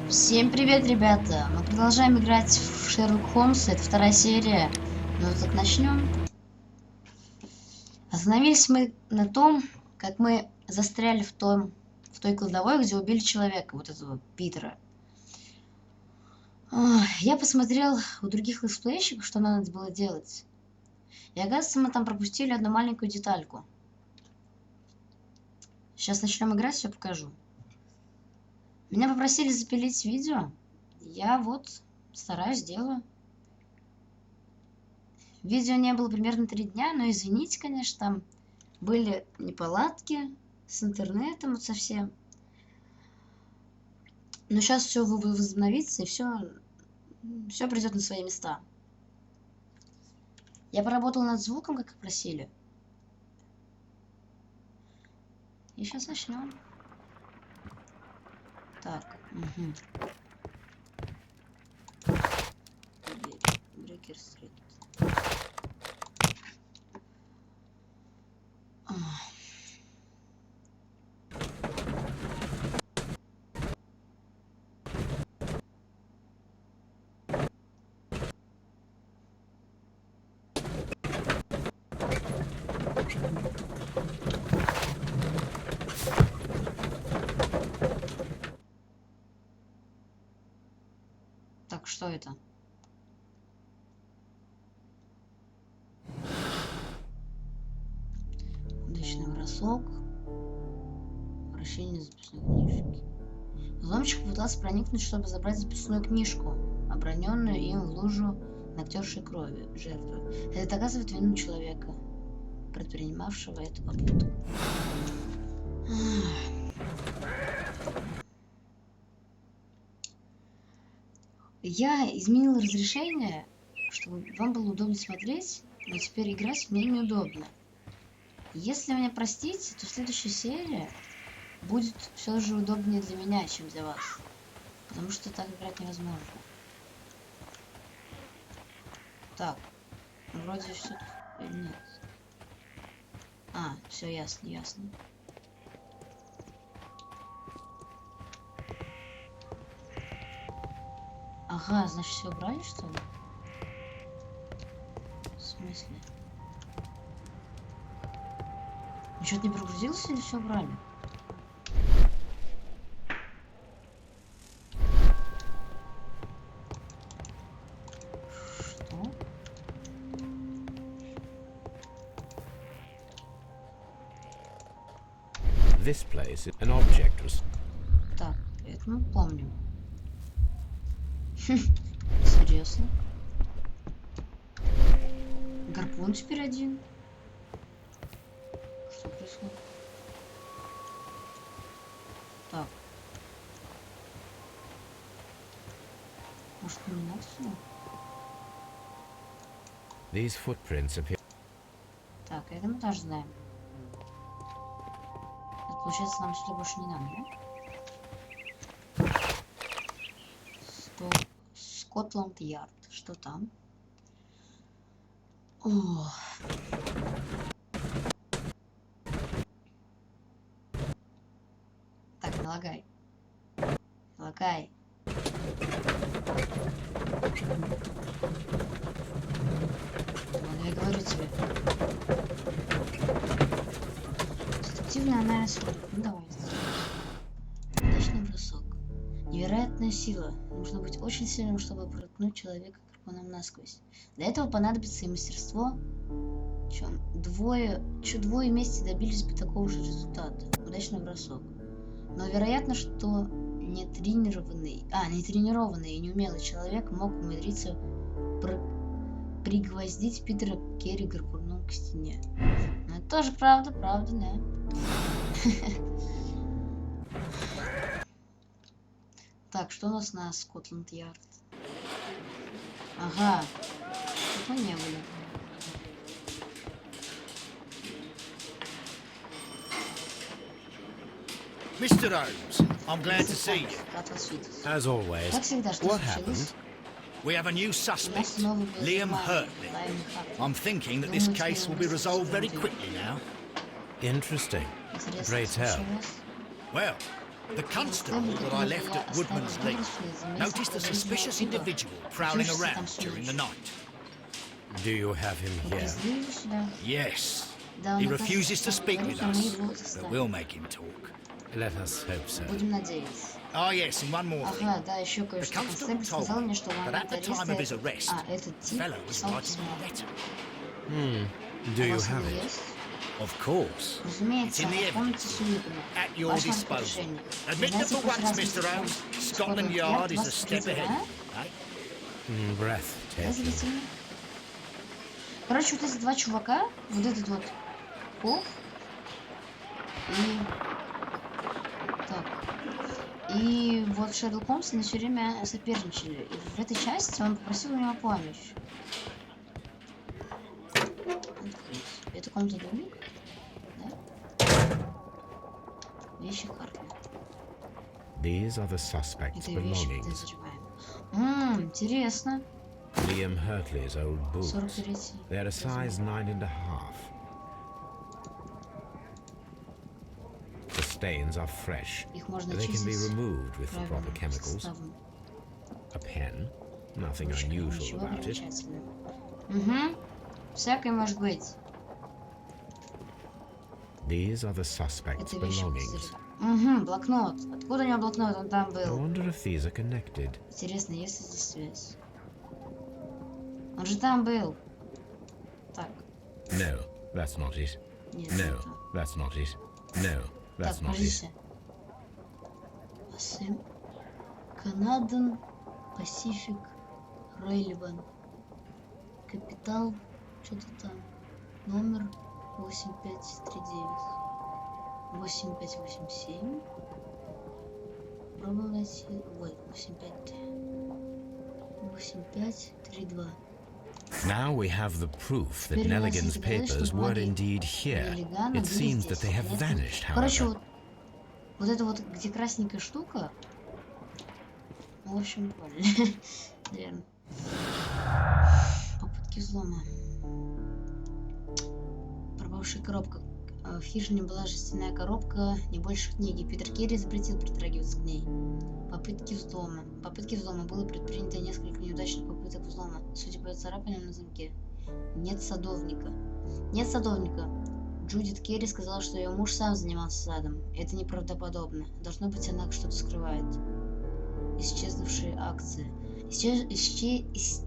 Всем привет, ребята! Мы продолжаем играть в Шерлок Холмса, это вторая серия. Ну вот так начнем. Остановились мы на том, как мы застряли в той кладовой, где убили человека, вот этого Питера. Я посмотрел у других летсплейщиков, что надо было делать. И оказывается, мы там пропустили одну маленькую детальку. Сейчас начнем играть, все покажу. Меня попросили запилить видео. Я вот стараюсь, делаю. Видео не было примерно 3 дня, но извините, конечно, там были неполадки с интернетом вот совсем. Но сейчас все возобновится и все придет на свои места. Я поработал над звуком, как и просили. И сейчас начнем. Так, Брекер Стрит. Так, что это? Удачный бросок. Вращение записной книжки. Взломщик попытался проникнуть, чтобы забрать записную книжку, оброненную им в лужу нактершей крови жертвы. Это доказывает вину человека, предпринимавшего эту попытку. Я изменил разрешение, чтобы вам было удобно смотреть, но теперь играть мне неудобно. Если вы меня простите, то следующая серия будет все же удобнее для меня, чем для вас. Потому что так играть невозможно. Так, вроде все или нет. Все ясно, ясно. Ага, значит, все убрали, что ли? В смысле? Ничего не прогрузилось или все убрали? Что? This place, an object was... Так, это мы помним. Интересно. Гарпун теперь один. Что происходит? Так. Может, не надо сюда? These footprints appear... Так, это мы тоже знаем. Это, получается, нам сюда больше не надо, да? Скотланд-Ярд. Что там? О. Так, налагай. Налагай. Ладно, я говорю тебе. Детективный анализ. Ну давай. Удачный бросок. Невероятная сила. Нужно быть очень сильным, чтобы проткнуть человека гарпуном насквозь. Для этого понадобится и мастерство. Двое вместе добились бы такого же результата. Удачный бросок. Но вероятно, что нетренированный и неумелый человек мог умудриться пригвоздить Питера Керри гарпуном к стене. Но это тоже правда, да. Так, что у нас на Скотланд-Ярд? Ага. Тут мы не были. Mr. Holmes, I'm glad to see you. Рад вас видеть. As always. Как всегда, что What случилось? We have a new suspect, Liam Hurtley. I'm thinking that this case will be resolved very quickly now. Interesting. Pray tell. Well, The constable that I left at Woodman's Lee noticed a suspicious individual prowling around during the night. Do you have him here? Yes. He refuses to speak with us, but we'll make him talk. Let us hope so. Будем надеяться. Oh yes, and one more thing. Ага, да, еще The кое-что. constable Констебль told сказал me мне, что в that момент at the time of his ареста... arrest, этот the тип fellow was писал writing письмо. a letter. Do У you вас have оно it? есть? Of course. It's Разумеется, in the помните evidence. с улыбками. At your Ваше disposal. распоряжение. Admit that for once, Mr. Holmes, Scotland Yard is a step ahead. Eh? Breathtaking. Разумеется. Короче, вот эти два чувака, вот этот вот Пол и... Так. И вот Шерлок Холмс, они все время соперничали. И в этой части он попросил у него помощь. Открыть. Это комната домик? Да? Вещи карты. These are the suspects' Это вещи belongings. подозреваемых. Интересно. Liam Hurtley's old boots. 43. They're a size 9.5. The stains are fresh. Их можно They can be чистить removed with the proper правильным chemicals. составом. A pen. Nothing Ручка, unusual ничего about it. примечательного. Угу. Всякое может быть. These are the suspects' Это вещи belongings. подозреваемых. Угу, блокнот. Откуда у него блокнот? Он там I был. wonder if these are connected. Интересно, есть ли здесь связь? Он же там был. Так. No, that's not it. Нет, No, не то. that's not it. No, that's Так, not it. подождите. Сэм. Канаден Пасифик Рейльван. Капитал. Что-то там. Номер 8539. 8587. Пробовал найти. Вот, 8532. Now we have the proof that Теперь у нас Nelligan's есть доказательства, papers что were бумаги indeed here. Неллигана It были seems that здесь. they have Ясно. vanished, Короче, however. вот это вот, где красненькая штука. Ну, в общем, поняли. Наверное. Попытки взлома. Пропавшая коробка. В хижине была жестяная коробка, не больше книги. Питер Керри запретил притрагиваться к ней. Попытки взлома. Попытки взлома. Было предпринято несколько неудачных попыток взлома. Судя по царапинам на замке. Нет садовника. Нет садовника. Джудит Керри сказала, что ее муж сам занимался садом. Это неправдоподобно. Должно быть, она что-то скрывает. Исчезнувшие акции.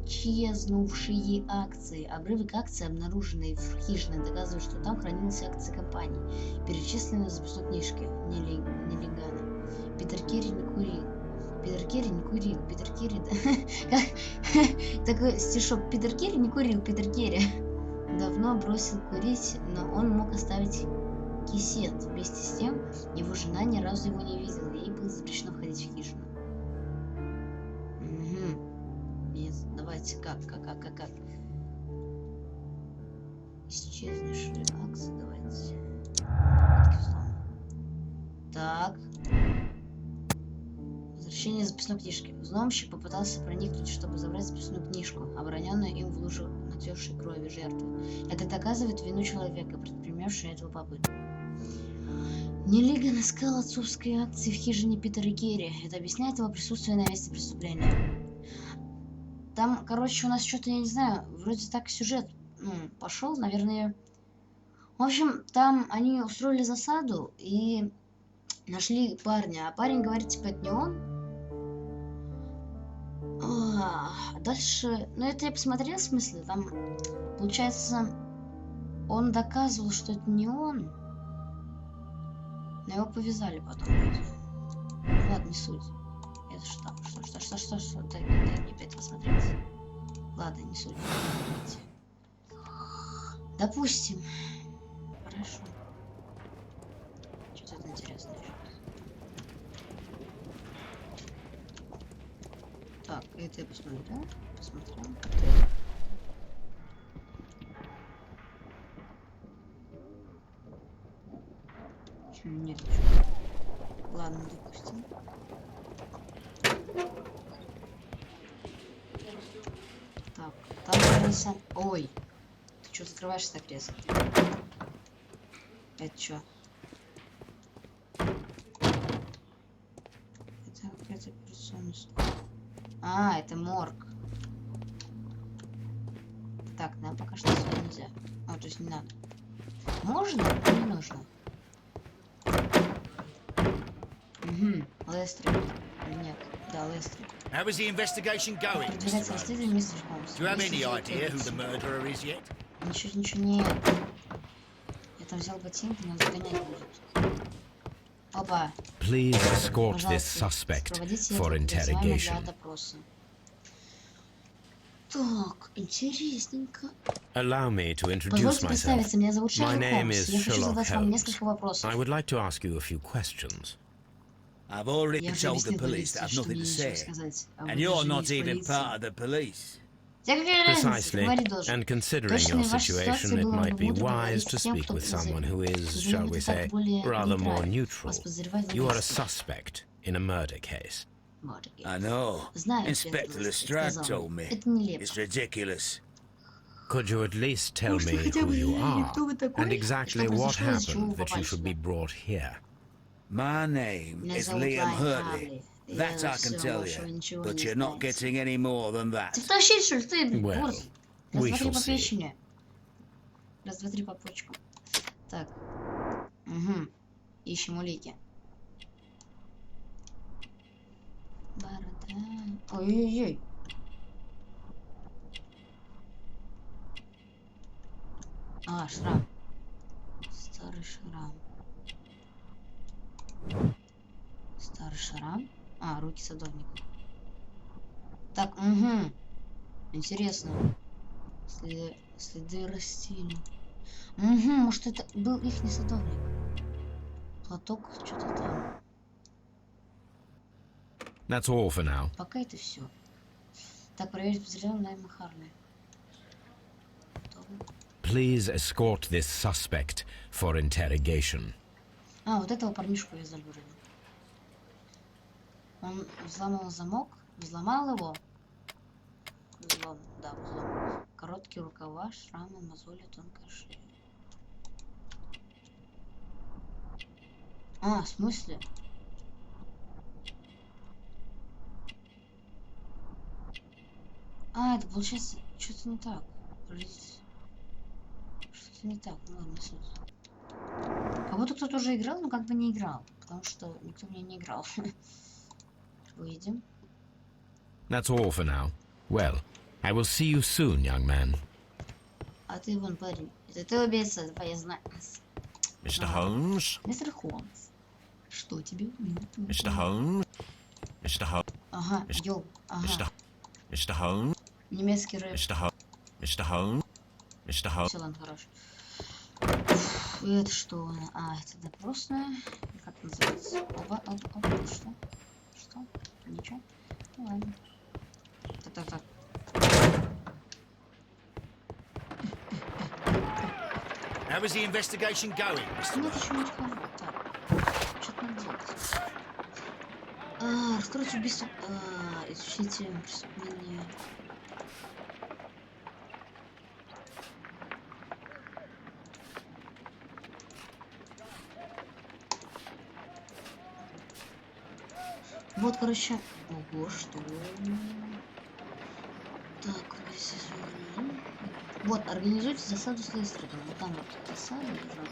Исчезнувшие акции. Обрывок акций, обнаруженный в хижине, доказывает, что там хранились акции компании, перечисленные в записной книжке Неллигана. Питер Керри не курил. Питер Керри не курил. Питер Керри... Как такой стишок. Питер Керри не курил. Питер Керри давно бросил курить, но он мог оставить кисет. Вместе с тем, его жена ни разу его не видела, ей было запрещено входить в хижину. Нет, давайте, как? Исчезнувшие акции, давайте. Попытки взлома. Так. Возвращение записной книжки. Взломщик попытался проникнуть, чтобы забрать записную книжку, оброненную им в лужу натекшей крови жертвы. Это доказывает вину человека, предпринявшего эту попытку. Неллиган искал отцовские акции в хижине Питера Керри. Это объясняет его присутствие на месте преступления. Там, короче, у нас что-то, я не знаю, вроде так сюжет пошел, наверное. В общем, там они устроили засаду и нашли парня. А парень говорит, типа, это не он. Дальше, это я посмотрел, в смысле, там, получается, он доказывал, что это не он. Но его повязали потом. Ладно, не суть. Это что? Дай мне опять посмотреть. Ладно, не суть. Допустим. Хорошо. Что тут интересное еще? Так, это я посмотрел. Нет, ничего. Ладно, допустим. Так, там наверное... Ой, ты что закрываешься так резко? Это что? несу? А, это морг. Так, нам пока что сюда нельзя. А, то есть не надо. Можно, но не нужно. Угу, Лестри. Нет, да, Лестри. How is the investigation going, Продвигать Mr. Holmes? следствие, мистер Холмс. Do you have any idea who the murderer is yet? Ничего нет. Я там взял ботинки, но загонять будет. Опа. Please escort this Пожалуйста, suspect проводите for этого подозреваемого для interrogation. допроса. Так, интересненько. Allow me to introduce Позвольте myself. представиться, меня зовут My Шерлок name Холмс. is Я хочу Sherlock задать вам Holmes. несколько вопросов. I would like to ask you a few questions. I've already Я уже told the объяснил police полиции, that I've что nothing мне to нечего say. сказать. А вы And you're даже не not из even полиции. part of the police. Тебе какая разница? Precisely, Говори должен. and considering Точно, your в вашей ситуации situation, it было бы might be мудро wise поговорить to с тем, speak кто with someone who is, Вы shall we будете так say, более rather more нейтрально. neutral. Вас подозревают в You are a убийстве. suspect in a murder case. I know. Знаю, Inspector Лестри Lestrade сказал. told me. Это нелепо. It's ridiculous. Could you at least tell Может, вы me хотя who бы you говорили, are кто вы такой, and и exactly что what произошло, из-за чего вы happened that you попали should be сюда? brought here? My name Меня is зовут Liam Лайк Hurley. Харли. That Я I can всё, tell вашего you. ничего But не you're not знаете. getting any more than that. Ты втащишь, что ли, ты, Well, Борт? Раз, we два, три shall по see. печени. Раз, два, три по почкам. Так. Угу. Ищем улики. Борода. Ой-ой-ой. А, шрам. Старый шрам. Старый шрам. А, руки садовника. Так, угу. Интересно. Следы растений. Угу, может это был ихний садовник. Платок, что-то там. That's all for now. Пока это все. Так, проверить подозреваемого Лайма Харли. Готово. Please escort this suspect for interrogation. А, вот этого парнишку я вроде. Он взломал замок. Взломал его. Взлом, да, взлом. Короткие рукава, шрамы, мозоли, тонкая шея. А, в смысле? А, это получается что-то не так. Что-то не так, ну ладно, не суть. Как будто кто-то уже играл, но как бы не играл. Потому что никто мне не играл. Выйдем. That's all for now. Well, I will see you soon, young man. А ты вон, парень. Это ты убийца, давай я знаю. Mr. Holmes? Мистер Холмс. Что тебе? Mr. Holmes? Mr. Holmes? Ага, йоу, ага. Mr. Holmes? Немецкий рэп. Mr. Holmes? Mr. Holmes? Mr. Holmes? Все, ладно, хорош. Это что? А, это допросная. Как это называется? Опа, что? Что? Ничего? Ну ладно. Так. How is the investigation going, Mr. Нет, Holmes? еще не расскажу. Так, что-то надо делать. Раскройте убийство. Изучите преступление. Вот, короче. Ого, что? Так, вот, организуйте засаду следствия. Вот там вот засада лежала.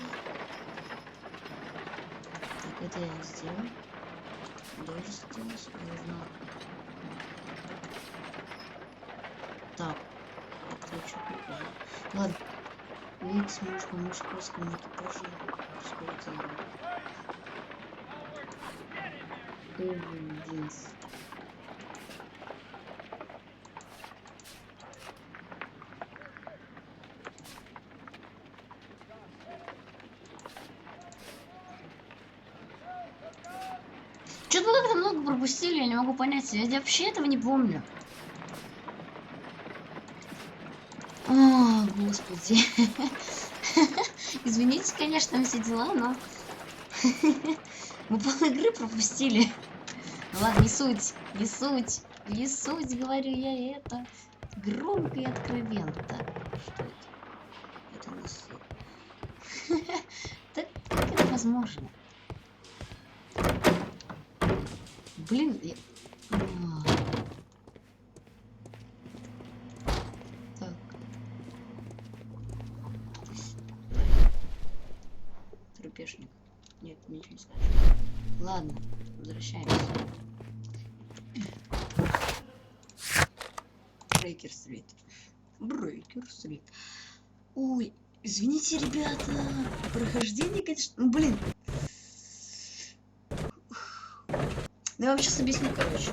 Так, это я сделал. Даже сделать нужно. Так, это что такое? Ладно. Уик сможешь помочь поискам экипажа. Эвиденс. Что-то мы как-то много пропустили, я не могу понять. Я вообще этого не помню. О, господи. Извините, конечно, все дела, но мы пол игры пропустили. Ну ладно, не суть, говорю я это громко и откровенно. Так, что это? Это не суть. Так как это возможно? Блин, Так. Трупешник. Нет, ничего не скажешь. Ладно, возвращаемся. Брейкер-стрит. Брейкер-стрит. Ой, извините, ребята. Прохождение, конечно... Ну, блин. Да я вам сейчас объясню, короче.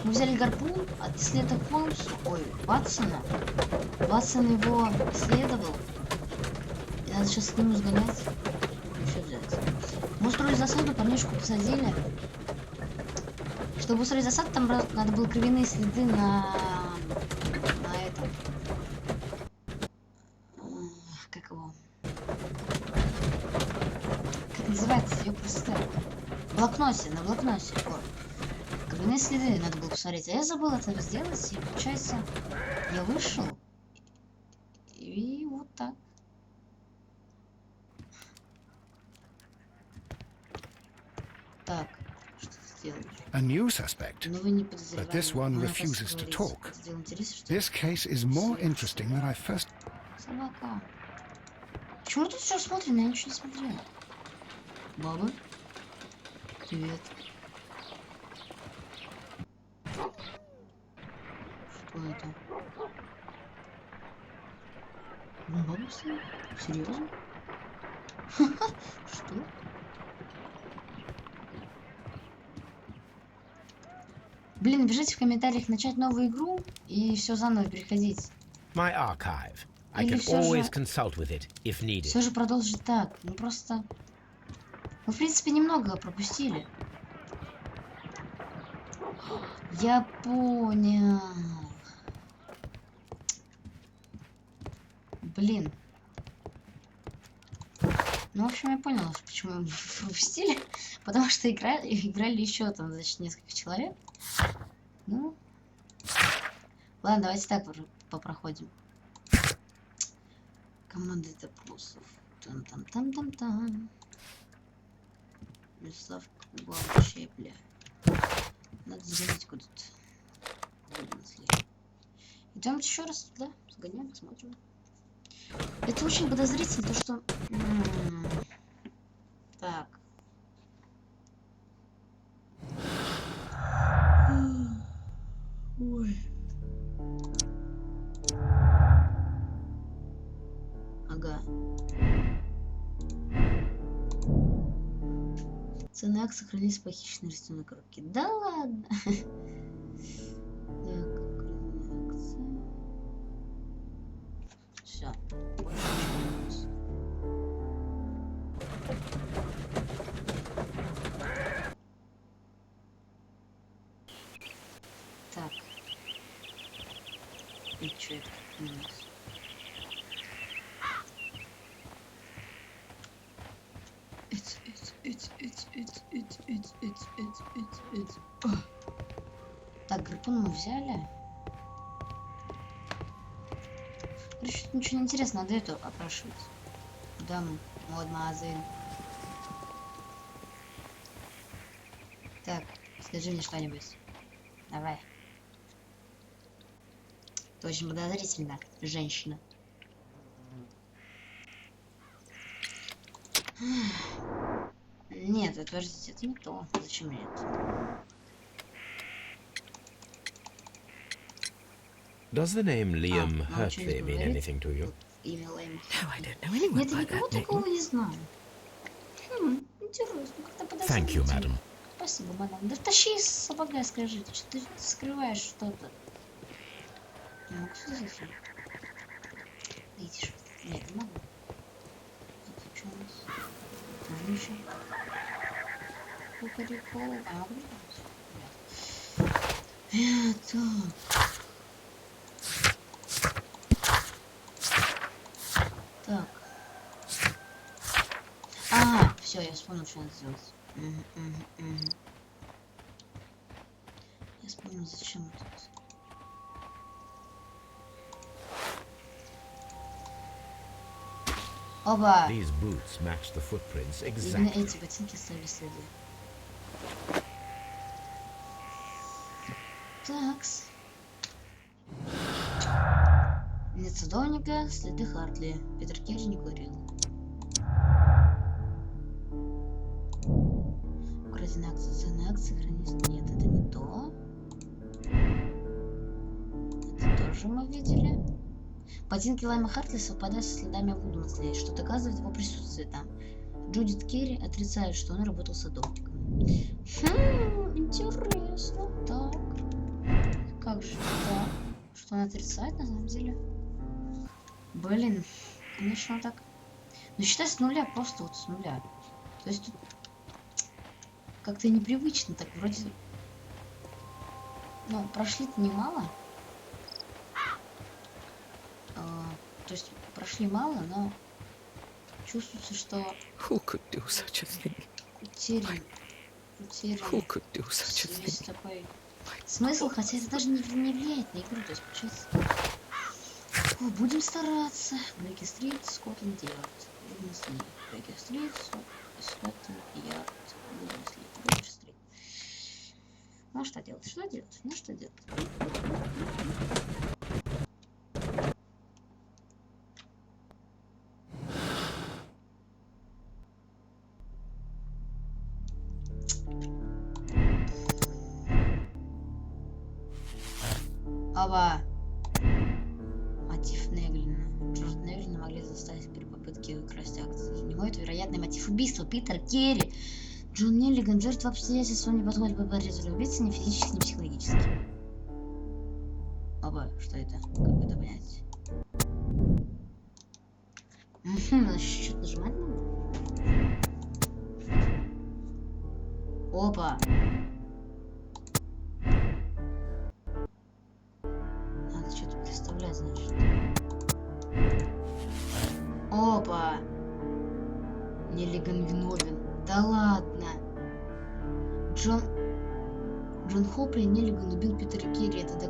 Мы взяли гарпун от исследователя Холмса. Ой, Ватсона. Ватсон его исследовал. И надо сейчас к нему сгонять. Что делать? Мы устроили засаду, парнишку посадили. Чтобы устроить засаду, там надо было кровяные следы на этом. Как его? Как называется? Ее просто блокноте, на блокноте. Вот. Кровяные следы надо было посмотреть. А я забыл это сделать, и получается, я вышел. И вот так. Так, что ты делаешь? A new suspect, Ну вы не but this one подозреваемый. refuses to talk. Это дело интересно, что ли? This case is more interesting than I first... Собака. Почему тут все смотрим? Я ничего не смотрела. Баба. Привет. Что это? Баба стоит? Серьезно? Что? Блин, напишите в комментариях начать новую игру и все заново переходить. My archive. I Или can всё always же- consult with it if needed. Все же продолжить так. Ну просто... Мы, в принципе, немного пропустили. Я понял. Блин. Ну, в общем, я понял, почему мы пропустили. Потому что играли еще там, значит, несколько человек. Ну. Ладно, давайте так попроходим. Команда допросов. Там-там-там-там-там. Миславка вообще, бля. Надо сгонять куда-то. Идем еще раз, да? Сгоняем, посмотрим. Это очень подозрительно, то что... Так. Ой. Ага. Цены акций сохранились похищенные растения коробки. Да ладно. Все. Так. И что это у нас? Так, гарпун мы взяли. Короче, ничего не интересно, надо эту опрашивать. Даму, мадемуазель. Так, скажи мне что-нибудь. Давай. Это очень подозрительно, женщина. Нет, подождите, это не то. Зачем мне это? Does the name Liam ну, Hurtley ничего не mean говорит. anything to you? Имя Лэйм. No, I don't know anyone Нет, я by никого that name. такого не знаю. Интересно, как-то Thank you, подозрительно. madam. Спасибо, мадам. Да тащи сапога, скажи, что ты скрываешь что-то. Не могу сказать. Видишь? Нет, не могу. Это что у нас? А, ничего. Кукареку. А, могу не это. Так. А, все, я вспомнил, что надо сделать. Я вспомнил, зачем это. Оба! These boots match the footprints Именно exactly. эти ботинки оставили следы. Такс. Нет садовника, следы Хартли. Питер Керри не курил. Украденные акции, ценные акции хранились. Нет, это не то. Это тоже мы видели. Ботинки Лайма Хартли совпадают со следами Вуду на след, что доказывает его присутствие там. Джудит Керри отрицает, что он работал садовником. Интересно. Так. Как же так? Что он отрицает на самом деле? Блин, конечно так. Ну считай с нуля, просто вот с нуля. То есть тут как-то непривычно так, вроде... Ну, прошли-то немало. То есть прошли мало, но чувствуется, что Who could do such a thing? утерян Who could do such a весь thing? такой смысл, хотя это даже не влияет на игру. То есть получается... О, будем стараться. Блэки-стрит, Скотланд-Ярд. Блэки-стрит, Скотланд-Ярд. Блэки-стрит. Ну что делать? Что делать? Ну что делать? Ава. Мотив Неглина. Джордж Неглина могли заставить при попытке украсть акции. У него это вероятный мотив убийства. Питер Керри. Джон Неллиган, жертва обстоятельств, он не подходит по порезу убийцы ни физически, ни психологически. Оба, что это? Как это понять? Значит, что-то нажимать надо? Опа! Надо что-то представлять, значит. Опа! Неллиган виновен. Да ладно. Джон Хопли Неллиган убил Питера Керри. Это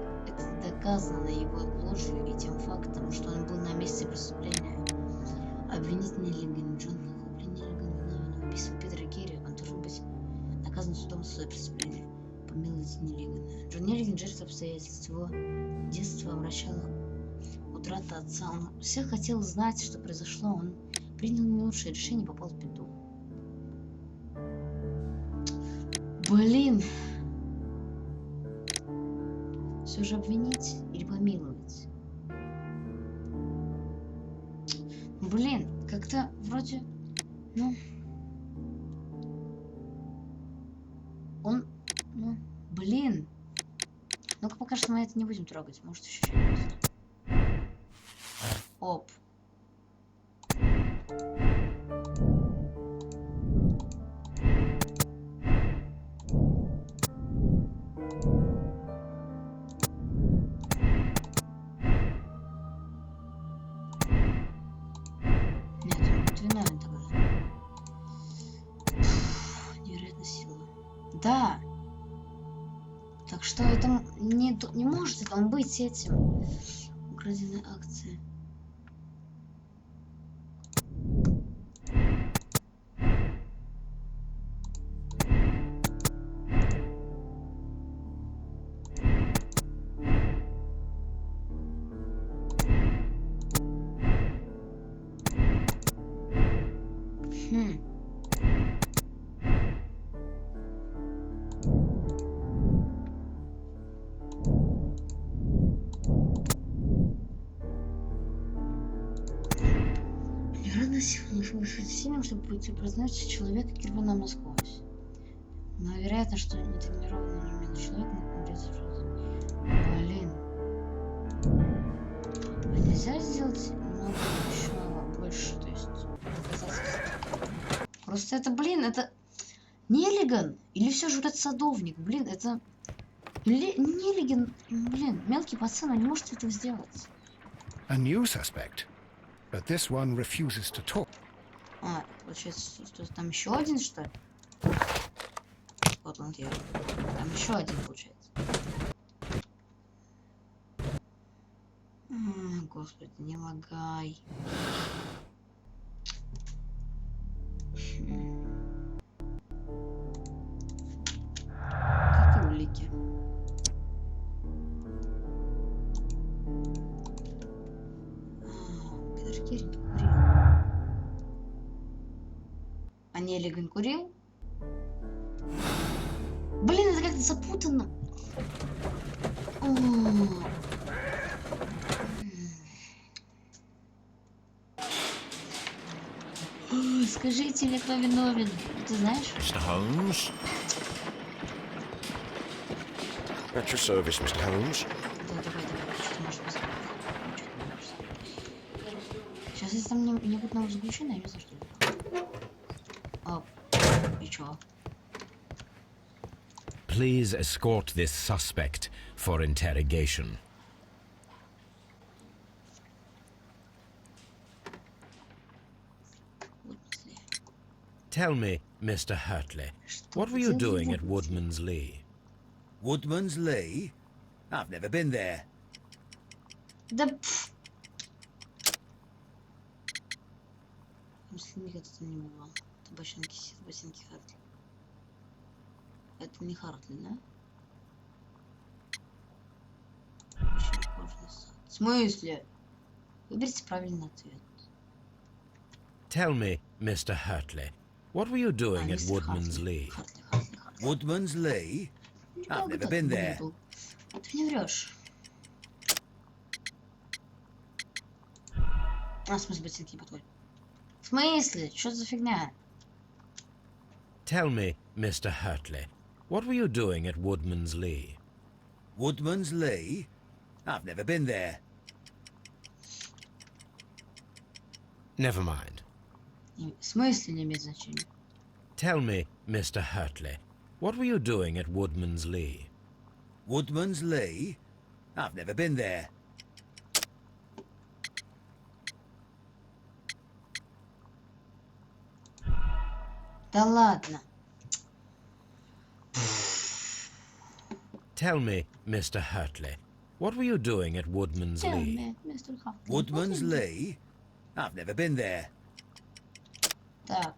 доказано его ложью и тем фактом, что он был на месте преступления. Обвинить Неллигана. Джон Хопли Неллиган виновен в убийстве Питера Керри. Он должен быть наказан судом за свое преступление. Помилуйте Неллигана. Джон Неллиган жертва обстоятельств. Его детство омрачало утрата отца. Он все хотел знать, что произошло. Он принял не лучшее решение и попал в беду. Блин. Все же обвинить или помиловать? Блин, как-то вроде... Ну... Он... Ну... Блин. Ну-ка пока что мы это не будем трогать. Может еще что-нибудь. Оп. Да. Так что это не может это он быть этим. Украденные акции. Сильным, чтобы признать человека кирпаном насквозь. Но вероятно, что нетренированный одновременно человек находится в... Блин. А нельзя сделать много еще больше, то есть доказательств. Просто это, блин, это Неллиган или все же вот этот садовник, блин, это Неллиган, блин, мелкий пацан, он не может этого сделать. A new suspect, but this one refuses to talk. А, получается, что там еще один, что ли? Скотланд-Ярд. Там еще один, получается. Господи, не лагай. Какие улики? Неллиган курил. Блин, это как-то запутанно. Скажите мне, кто виновен. Ты знаешь? Mr. Holmes? At your service, Mr. Holmes. Да, давай. Что ты можешь посмотреть? Сейчас, если там не будет нового заключения, я не знаю, что это. И чё? Please escort this suspect for interrogation. Tell me, Mr. Hurtley, what were you doing at Woodman's Lee? Woodman's Lee? I've never been there. Да пф. Если никогда там не бывал. Это ботинки Хартли. Это не Хартли, да? Очень похож на сад. В смысле? Выберите правильный ответ. Tell me, Mr. Hurtley, what were you doing at Woodman's Lee? Хартли. Woodman's Lee? I've never been there. Ты не врешь. В смысле, ботинки подходят. В смысле? Что за фигня? Tell me, Mr. Hurtley, what were you doing at Woodman's Lee? Woodman's Lee? I've never been there. Never mind. В смысле не имеет значения? Tell me, Mr. Hurtley, what were you doing at Woodman's Lee? Woodman's Lee? I've never been there. Да ладно. Tell me, Mr. Hurtley, what were you doing at Woodman's Lee? Woodman's Lee? I've never been there. Так.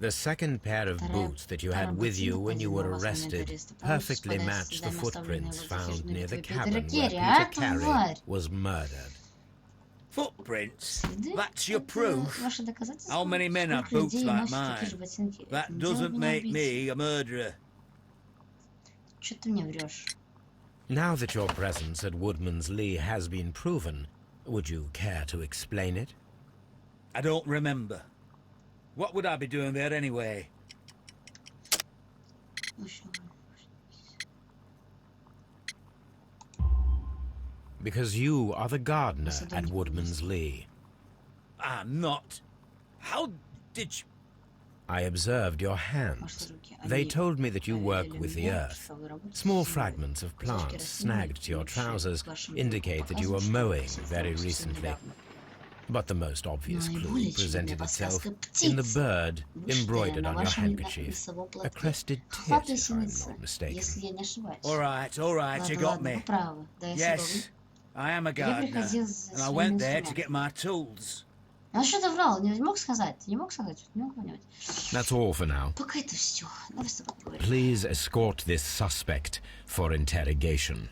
The second pair of boots that you had with you when you were arrested perfectly matched the footprints found near the cabin where Peter Carey was murdered. Footprints? That's your proof? How many men have boots like mine? That doesn't make me a murderer. Что ты мне врешь? Now that your presence at Woodman's Lee has been proven, would you care to explain it? I don't remember. What would I be doing there anyway? Because you are the gardener at Woodman's Lee. I'm not. How did you... I observed your hands. They told me that you work with the earth. Small fragments of plants snagged to your trousers indicate that you were mowing very recently. But the most obvious clue presented itself in the bird embroidered on your handkerchief. A crested tit, if I'm not mistaken. All right, you got me. Yes, I am a gardener, and I went there to get my tools. А что ты врал? Не мог сказать? Не мог сказать? Не мог понять. That's all for now. Пока это все. Давай с тобой поговорим. Please escort this suspect for interrogation.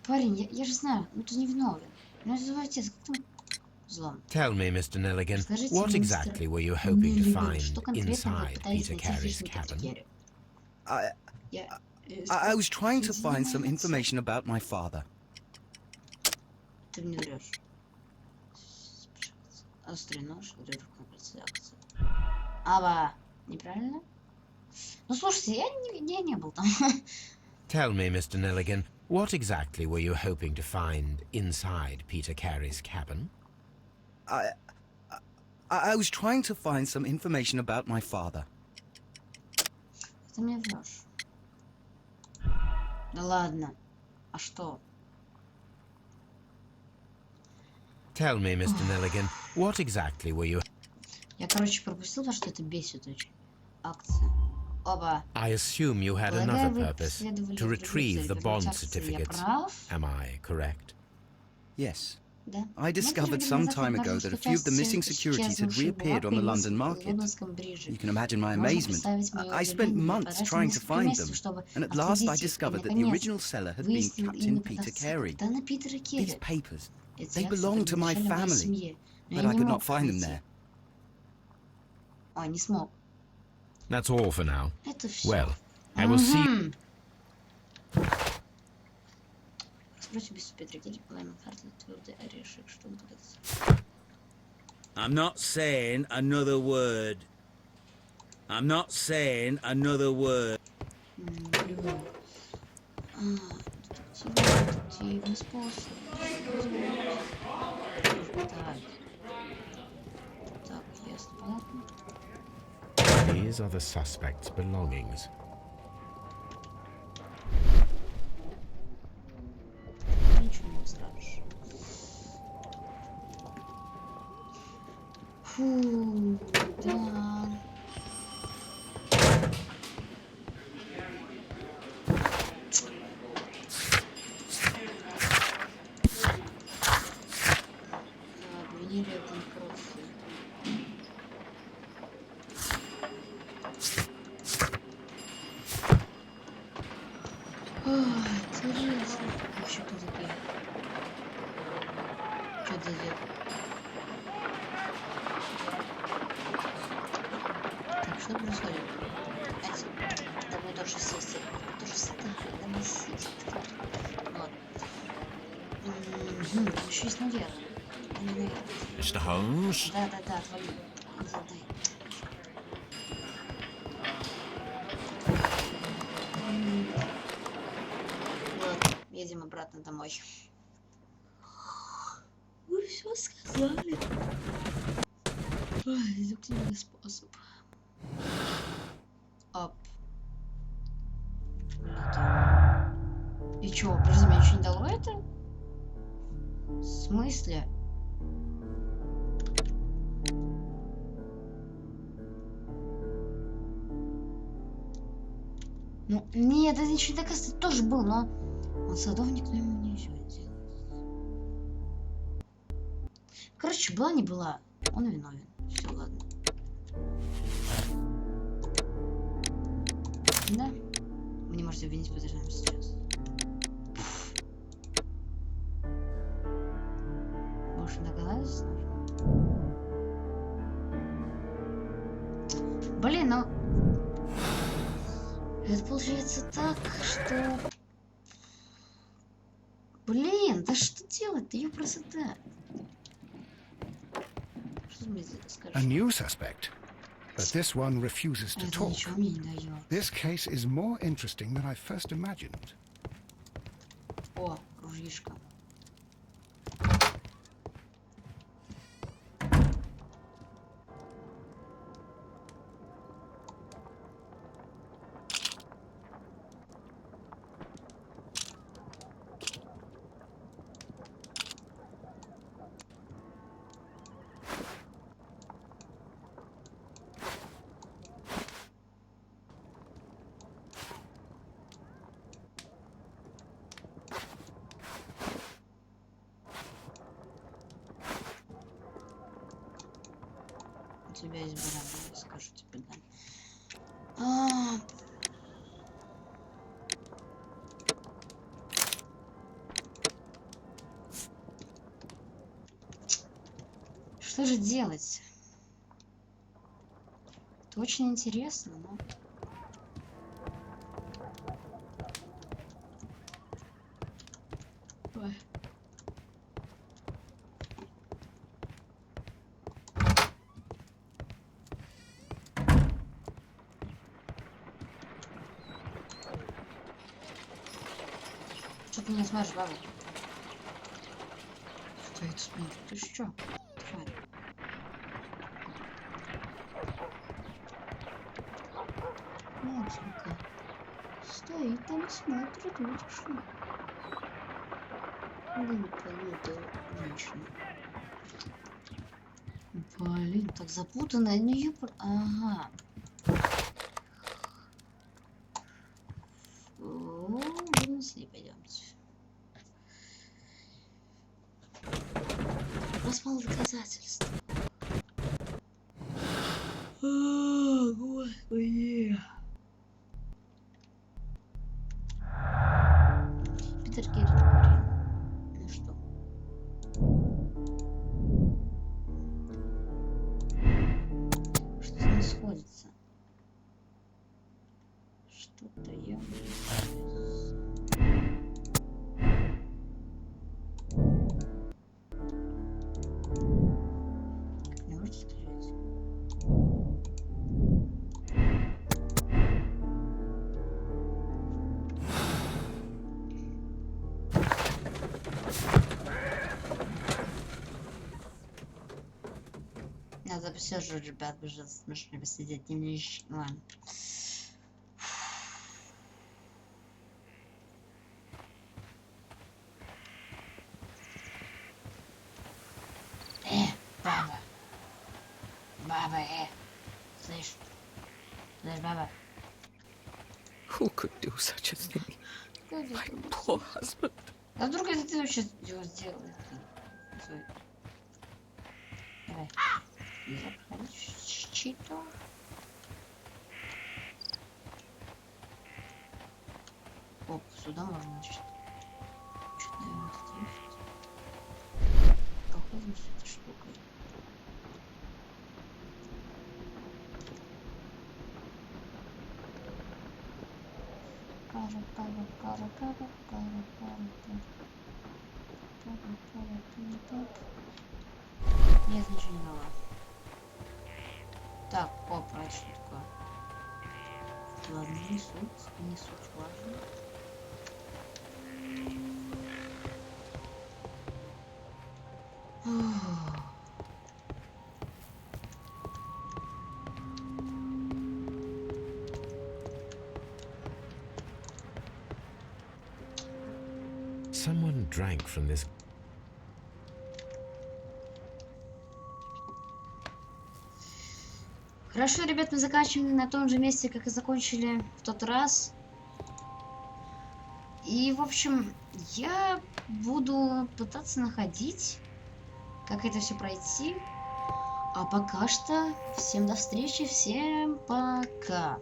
Парень, я же знаю, ну ты не виновен. Ну это твой отец, как ты злом? Tell me, Mr. Nelligan, what exactly were you hoping to find inside Peter Carey's cabin? I was trying to find some information about my father. Ты мне врешь. Острый нож, акции. Ава, неправильно? Ну слушайте, я не был там. Tell me, Mr. Nelligan, what exactly were you hoping to find inside Peter Carey's cabin? I was trying to find some information about my father. Ты мне врешь. Да ладно. А что? Tell me, Mr. Nelligan, what exactly were you... Я, короче, пропустил, потому что это бесит очень. Акция. Оба. I assume you had another purpose, to retrieve the bond certificates. Am I correct? Yes. I discovered some time ago that a few of the missing securities had reappeared on the London market. You can imagine my amazement. I spent months trying to find them, and at last I discovered that the original seller had been Captain Peter Carey. These papers, They belong to my family, but I could not find them there. Ой, не смог. That's all for now. Это все. Well, I will see. I'm not saying another word. I'm not saying another word. Детективный способ. Так, ясно, понятно. These are the suspect's belongings. Ничего не скажешь. Фу, да. Обвинили в банкротстве. Интересно. Вообще кто такие? Что это делает? Так, что происходит? Это будет тоже сесть. Тоже стыдно, да не сесть. Ладно. Еще есть наверх. Mr. Holmes? Да, отвали. Дай. Вот, едем обратно домой. Вы все сказали. Ой, дедуктивный способ. Ап. И чё, подожди, мне ничего не дало это? В смысле? Ну, нет, это ничего не доказывает, тоже был, но он садовник, но ему ничего не делает. Короче, была не была, он виновен. Все, ладно. Да? Вы не можете обвинить подозреваемого сейчас. Больше догадались? Блин, ну... Это получается так, что... Блин, да что делать-то? Ее красота. Что ты мне скажешь? A new suspect, but this one refuses to Это talk. ничего мне не дает. This case is more interesting than I first imagined. О, ружьишко. У тебя есть барабан, я скажу тебе, да. Что же делать? Это очень интересно, но... Ой. Что ты меня смотришь, баба? Что это смотришь? Ты что? Тварь. Матенька. Стоит там и смотрит, видишь ли? Глупая женщина. Блин, так запутанная. Ну, ага. Вынесли, пойдемте. У нас мало доказательств. Господи. Питер Геррит. Ну что? Что-то я... Не можете стрелять? Надо все же, ребят, бежать с машиной посидеть, не ладно. Баба. Баба, слышь. Слышь, баба. Who could do such a thing? My poor husband. А вдруг это ты вообще его сделал? Давай. Нельзя проходить. Чито. Оп, сюда можно, значит. Что-то, наверное, тут есть. Походим с этой штукой. Нет, ничего не дала. Так, опа, это что такое? Ладно, не суть важно. Someone drank from this. Хорошо, ребят, мы заканчиваем на том же месте, как и закончили в тот раз. И, в общем, я буду пытаться находить, как это все пройти. А пока что, всем до встречи, всем пока.